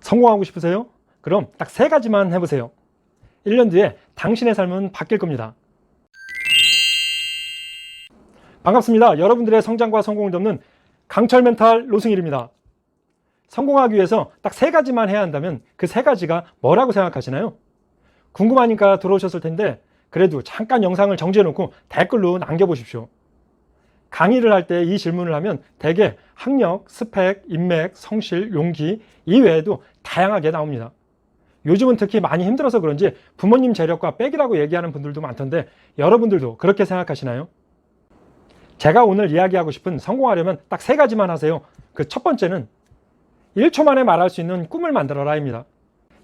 성공하고 싶으세요? 그럼 딱 3가지만 해보세요. 1년 뒤에 당신의 삶은 바뀔 겁니다. 반갑습니다. 여러분들의 성장과 성공을 돕는 강철 멘탈 노승일입니다. 성공하기 위해서 딱 3가지만 해야 한다면 그 3가지가 뭐라고 생각하시나요? 궁금하니까 들어오셨을 텐데 그래도 잠깐 영상을 정지해 놓고 댓글로 남겨보십시오. 강의를 할 때 이 질문을 하면 대개 학력, 스펙, 인맥, 성실, 용기 이외에도 다양하게 나옵니다. 요즘은 특히 많이 힘들어서 그런지 부모님 재력과 백이라고 얘기하는 분들도 많던데 여러분들도 그렇게 생각하시나요? 제가 오늘 이야기하고 싶은 성공하려면 딱 3가지만 하세요. 그 첫 번째는 1초 만에 말할 수 있는 꿈을 만들어라입니다.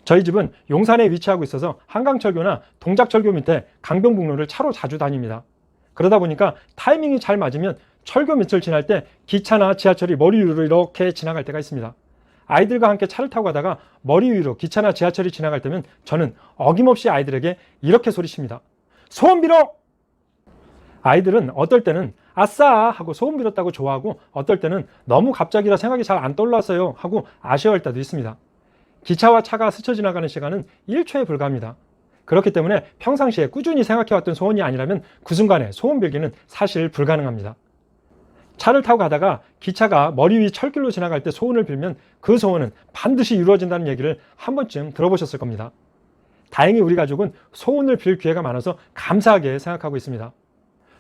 저희 집은 용산에 위치하고 있어서 한강철교나 동작철교 밑에 강변북로를 차로 자주 다닙니다. 그러다 보니까 타이밍이 잘 맞으면 철교 밑을 지날 때 기차나 지하철이 머리 위로 이렇게 지나갈 때가 있습니다. 아이들과 함께 차를 타고 가다가 머리 위로 기차나 지하철이 지나갈 때면 저는 어김없이 아이들에게 이렇게 소리칩니다. 소원 빌어! 아이들은 어떨 때는 아싸 하고 소원 빌었다고 좋아하고 어떨 때는 너무 갑자기라 생각이 잘 안 떠올랐어요 하고 아쉬워할 때도 있습니다. 기차와 차가 스쳐 지나가는 시간은 1초에 불과합니다. 그렇기 때문에 평상시에 꾸준히 생각해왔던 소원이 아니라면 그 순간에 소원 빌기는 사실 불가능합니다. 차를 타고 가다가 기차가 머리 위 철길로 지나갈 때 소원을 빌면 그 소원은 반드시 이루어진다는 얘기를 한 번쯤 들어보셨을 겁니다. 다행히 우리 가족은 소원을 빌 기회가 많아서 감사하게 생각하고 있습니다.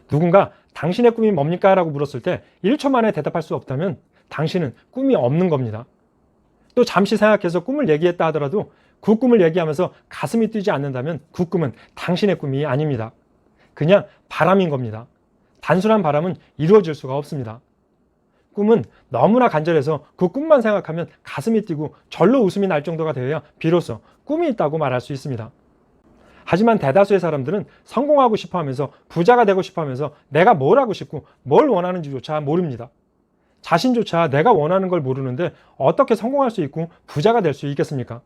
누군가 당신의 꿈이 뭡니까? 라고 물었을 때 1초 만에 대답할 수 없다면 당신은 꿈이 없는 겁니다. 또 잠시 생각해서 꿈을 얘기했다 하더라도 그 꿈을 얘기하면서 가슴이 뛰지 않는다면 그 꿈은 당신의 꿈이 아닙니다. 그냥 바람인 겁니다. 단순한 바람은 이루어질 수가 없습니다. 꿈은 너무나 간절해서 그 꿈만 생각하면 가슴이 뛰고 절로 웃음이 날 정도가 되어야 비로소 꿈이 있다고 말할 수 있습니다. 하지만 대다수의 사람들은 성공하고 싶어 하면서 부자가 되고 싶어 하면서 내가 뭘 하고 싶고 뭘 원하는지조차 모릅니다. 자신조차 내가 원하는 걸 모르는데 어떻게 성공할 수 있고 부자가 될 수 있겠습니까?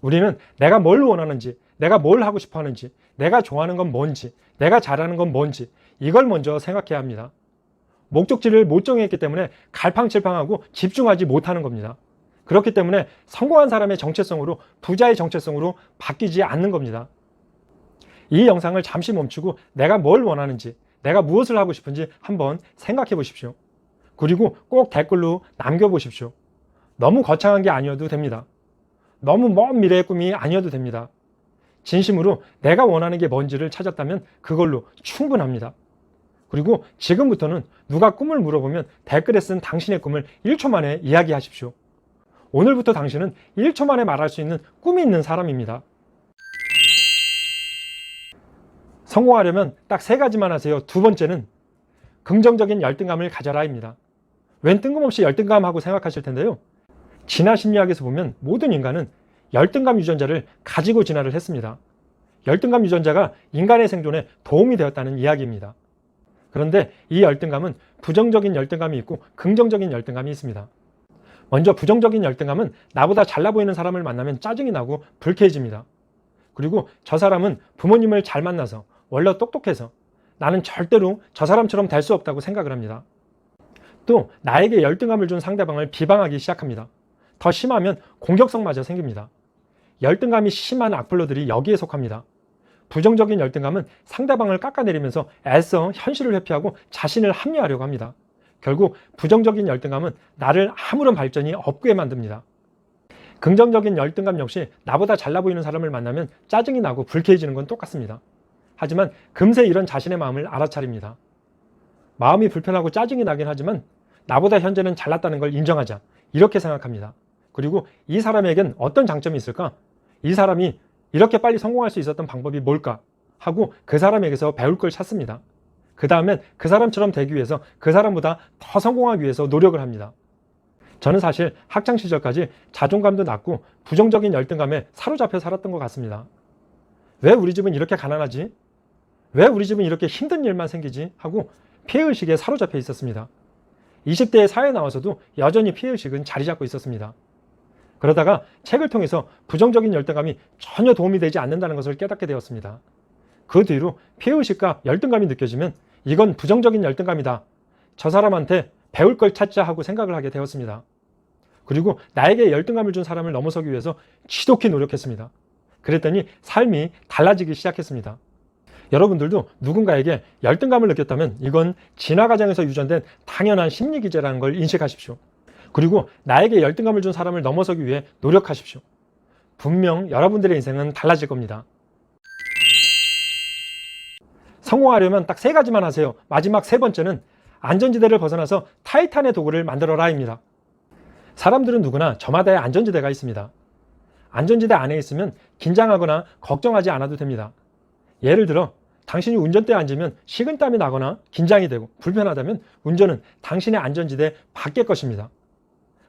우리는 내가 뭘 원하는지, 내가 뭘 하고 싶어 하는지, 내가 좋아하는 건 뭔지, 내가 잘하는 건 뭔지 이걸 먼저 생각해야 합니다. 목적지를 못 정했기 때문에 갈팡질팡하고 집중하지 못하는 겁니다. 그렇기 때문에 성공한 사람의 정체성으로 부자의 정체성으로 바뀌지 않는 겁니다. 이 영상을 잠시 멈추고 내가 뭘 원하는지, 내가 무엇을 하고 싶은지 한번 생각해 보십시오. 그리고 꼭 댓글로 남겨보십시오. 너무 거창한 게 아니어도 됩니다. 너무 먼 미래의 꿈이 아니어도 됩니다. 진심으로 내가 원하는 게 뭔지를 찾았다면 그걸로 충분합니다. 그리고 지금부터는 누가 꿈을 물어보면 댓글에 쓴 당신의 꿈을 1초 만에 이야기하십시오. 오늘부터 당신은 1초 만에 말할 수 있는 꿈이 있는 사람입니다. 성공하려면 딱 3가지만 하세요. 두 번째는 긍정적인 열등감을 가져라입니다. 웬 뜬금없이 열등감하고 생각하실 텐데요. 진화 심리학에서 보면 모든 인간은 열등감 유전자를 가지고 진화를 했습니다. 열등감 유전자가 인간의 생존에 도움이 되었다는 이야기입니다. 그런데 이 열등감은 부정적인 열등감이 있고 긍정적인 열등감이 있습니다. 먼저 부정적인 열등감은 나보다 잘나 보이는 사람을 만나면 짜증이 나고 불쾌해집니다. 그리고 저 사람은 부모님을 잘 만나서 원래 똑똑해서 나는 절대로 저 사람처럼 될 수 없다고 생각을 합니다. 또 나에게 열등감을 준 상대방을 비방하기 시작합니다. 더 심하면 공격성마저 생깁니다. 열등감이 심한 악플러들이 여기에 속합니다. 부정적인 열등감은 상대방을 깎아내리면서 애써 현실을 회피하고 자신을 합리화하려고 합니다. 결국 부정적인 열등감은 나를 아무런 발전이 없게 만듭니다. 긍정적인 열등감 역시 나보다 잘나 보이는 사람을 만나면 짜증이 나고 불쾌해지는 건 똑같습니다. 하지만 금세 이런 자신의 마음을 알아차립니다. 마음이 불편하고 짜증이 나긴 하지만 나보다 현재는 잘났다는 걸 인정하자 이렇게 생각합니다. 그리고 이 사람에겐 어떤 장점이 있을까? 이 사람이 이렇게 빨리 성공할 수 있었던 방법이 뭘까? 하고 그 사람에게서 배울 걸 찾습니다. 그 다음엔 그 사람처럼 되기 위해서 그 사람보다 더 성공하기 위해서 노력을 합니다. 저는 사실 학창시절까지 자존감도 낮고 부정적인 열등감에 사로잡혀 살았던 것 같습니다. 왜 우리 집은 이렇게 가난하지? 왜 우리 집은 이렇게 힘든 일만 생기지? 하고 피해의식에 사로잡혀 있었습니다. 20대의 사회에 나와서도 여전히 피해의식은 자리 잡고 있었습니다. 그러다가 책을 통해서 부정적인 열등감이 전혀 도움이 되지 않는다는 것을 깨닫게 되었습니다. 그 뒤로 피해의식과 열등감이 느껴지면 이건 부정적인 열등감이다. 저 사람한테 배울 걸 찾자 하고 생각을 하게 되었습니다. 그리고 나에게 열등감을 준 사람을 넘어서기 위해서 지독히 노력했습니다. 그랬더니 삶이 달라지기 시작했습니다. 여러분들도 누군가에게 열등감을 느꼈다면 이건 진화 과정에서 유전된 당연한 심리 기제라는 걸 인식하십시오. 그리고 나에게 열등감을 준 사람을 넘어서기 위해 노력하십시오. 분명 여러분들의 인생은 달라질 겁니다. 성공하려면 딱 3가지만 하세요. 마지막 3번째는 안전지대를 벗어나서 타이탄의 도구를 만들어라입니다. 사람들은 누구나 저마다의 안전지대가 있습니다. 안전지대 안에 있으면 긴장하거나 걱정하지 않아도 됩니다. 예를 들어 당신이 운전대에 앉으면 식은땀이 나거나 긴장이 되고 불편하다면 운전은 당신의 안전지대 밖의 것입니다.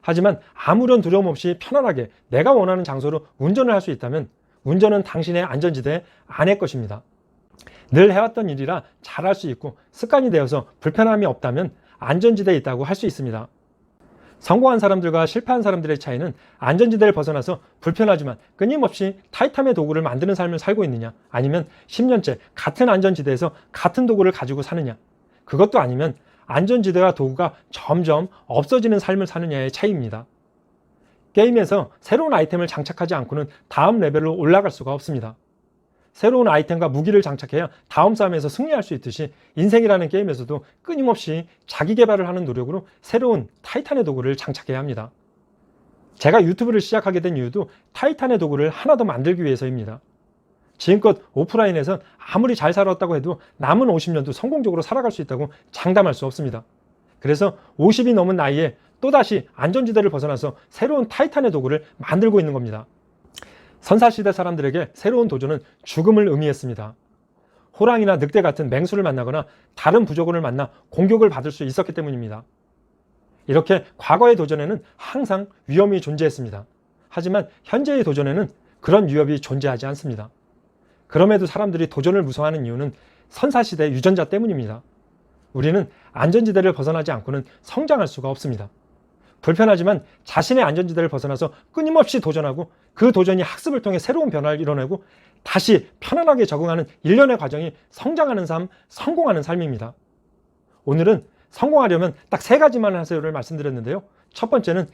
하지만 아무런 두려움 없이 편안하게 내가 원하는 장소로 운전을 할 수 있다면 운전은 당신의 안전지대 안의 것입니다. 늘 해왔던 일이라 잘할 수 있고 습관이 되어서 불편함이 없다면 안전지대에 있다고 할 수 있습니다. 성공한 사람들과 실패한 사람들의 차이는 안전지대를 벗어나서 불편하지만 끊임없이 타이탄의 도구를 만드는 삶을 살고 있느냐, 아니면 10년째 같은 안전지대에서 같은 도구를 가지고 사느냐, 그것도 아니면 안전지대와 도구가 점점 없어지는 삶을 사느냐의 차이입니다. 게임에서 새로운 아이템을 장착하지 않고는 다음 레벨로 올라갈 수가 없습니다. 새로운 아이템과 무기를 장착해야 다음 싸움에서 승리할 수 있듯이 인생이라는 게임에서도 끊임없이 자기 개발을 하는 노력으로 새로운 타이탄의 도구를 장착해야 합니다. 제가 유튜브를 시작하게 된 이유도 타이탄의 도구를 하나 더 만들기 위해서입니다. 지금껏 오프라인에선 아무리 잘 살았다고 해도 남은 50년도 성공적으로 살아갈 수 있다고 장담할 수 없습니다. 그래서 50이 넘은 나이에 또다시 안전지대를 벗어나서 새로운 타이탄의 도구를 만들고 있는 겁니다. 선사시대 사람들에게 새로운 도전은 죽음을 의미했습니다. 호랑이나 늑대 같은 맹수를 만나거나 다른 부족원을 만나 공격을 받을 수 있었기 때문입니다. 이렇게 과거의 도전에는 항상 위험이 존재했습니다. 하지만 현재의 도전에는 그런 위협이 존재하지 않습니다. 그럼에도 사람들이 도전을 무서워하는 이유는 선사시대 유전자 때문입니다. 우리는 안전지대를 벗어나지 않고는 성장할 수가 없습니다. 불편하지만 자신의 안전지대를 벗어나서 끊임없이 도전하고 그 도전이 학습을 통해 새로운 변화를 이뤄내고 다시 편안하게 적응하는 일련의 과정이 성장하는 삶, 성공하는 삶입니다. 오늘은 성공하려면 딱 3가지만 하세요를 말씀드렸는데요. 첫 번째는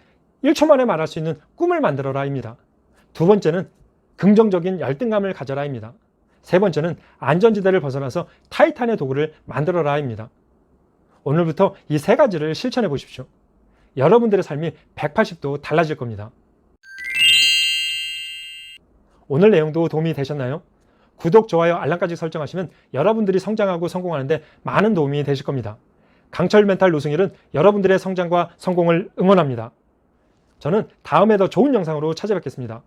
1초 만에 말할 수 있는 꿈을 만들어라입니다. 두 번째는 긍정적인 열등감을 가져라입니다. 세 번째는 안전지대를 벗어나서 타이탄의 도구를 만들어라입니다. 오늘부터 이 3가지를 실천해 보십시오. 여러분들의 삶이 180도 달라질 겁니다. 오늘 내용도 도움이 되셨나요? 구독, 좋아요, 알람까지 설정하시면 여러분들이 성장하고 성공하는데 많은 도움이 되실 겁니다. 강철 멘탈 노승일은 여러분들의 성장과 성공을 응원합니다. 저는 다음에 더 좋은 영상으로 찾아뵙겠습니다.